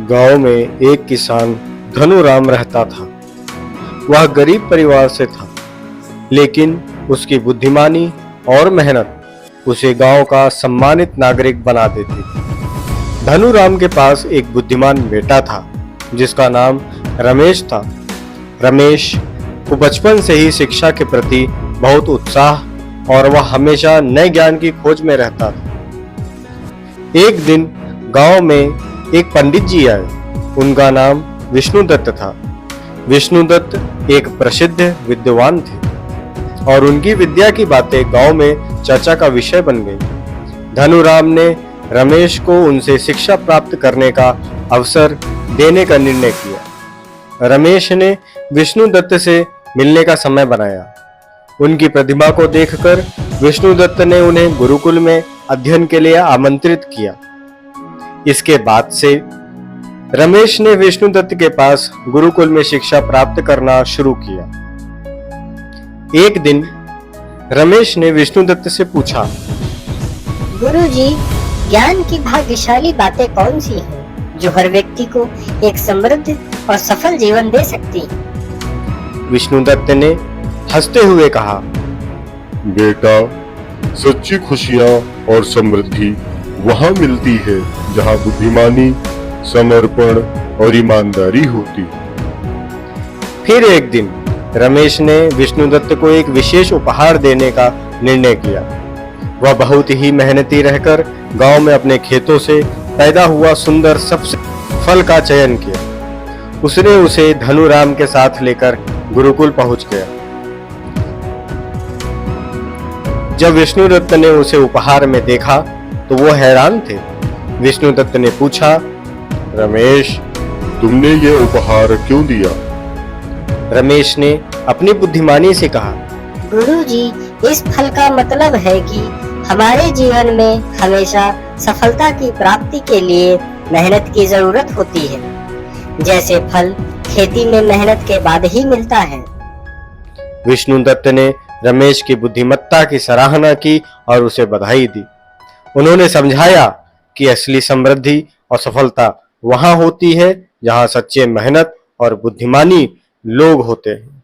गांव में एक किसान धनुराम रहता था। वह गरीब परिवार से था, लेकिन उसकी बुद्धिमानी और मेहनत उसे गांव का सम्मानित नागरिक बना देती थी। धनुराम के पास एक बुद्धिमान बेटा था जिसका नाम रमेश था। रमेश को बचपन से ही शिक्षा के प्रति बहुत उत्साह और वह हमेशा नए ज्ञान की खोज में रहता था। एक दिन गांव में एक पंडित जी आए। उनका नाम विष्णुदत्त था। विष्णुदत्त एक प्रसिद्ध विद्वान थे और उनकी विद्या की बातें गांव में चर्चा का विषय बन गई। धनुराम ने रमेश को उनसे शिक्षा प्राप्त करने का अवसर देने का निर्णय किया। रमेश ने विष्णुदत्त से मिलने का समय बनाया। उनकी प्रतिभा को देखकर विष्णुदत्त ने उन्हें गुरुकुल में अध्ययन के लिए आमंत्रित किया। इसके बाद से रमेश ने विष्णुदत्त के पास गुरुकुल में शिक्षा प्राप्त करना शुरू किया। एक दिन रमेश ने विष्णुदत्त से पूछा, गुरुजी, ज्ञान की भाग्यशाली बातें कौन सी हैं जो हर व्यक्ति को एक समृद्ध और सफल जीवन दे सकती हैं? विष्णुदत्त ने हंसते हुए कहा, बेटा, सच्ची खुशियाँ और समृद्धि वहाँ मिलती है जहाँ बुद्धिमानी, समर्पण और ईमानदारी होती। फिर एक दिन रमेश ने विष्णुदत्त को एक विशेष उपहार देने का निर्णय किया। वह बहुत ही मेहनती रहकर गांव में अपने खेतों से पैदा हुआ सुंदर सबसे फल का चयन किया। उसने उसे धनुराम के साथ लेकर गुरुकुल पहुंच गया। जब विष्णुदत्त ने उसे उपहार में देखा तो वो हैरान थे। विष्णुदत्त ने पूछा, रमेश, तुमने ये उपहार क्यों दिया? रमेश ने अपनी बुद्धिमानी से कहा, गुरुजी, इस फल का मतलब है कि हमारे जीवन में हमेशा सफलता की प्राप्ति के लिए मेहनत की जरूरत होती है। जैसे फल खेती में मेहनत के बाद ही मिलता है। विष्णुदत्त ने रमेश की बुद्धिमत्ता की सराहना की और उसे बधाई दी। उन्होंने समझाया कि असली समृद्धि और सफलता वहां होती है जहां सच्चे मेहनत और बुद्धिमानी लोग होते हैं।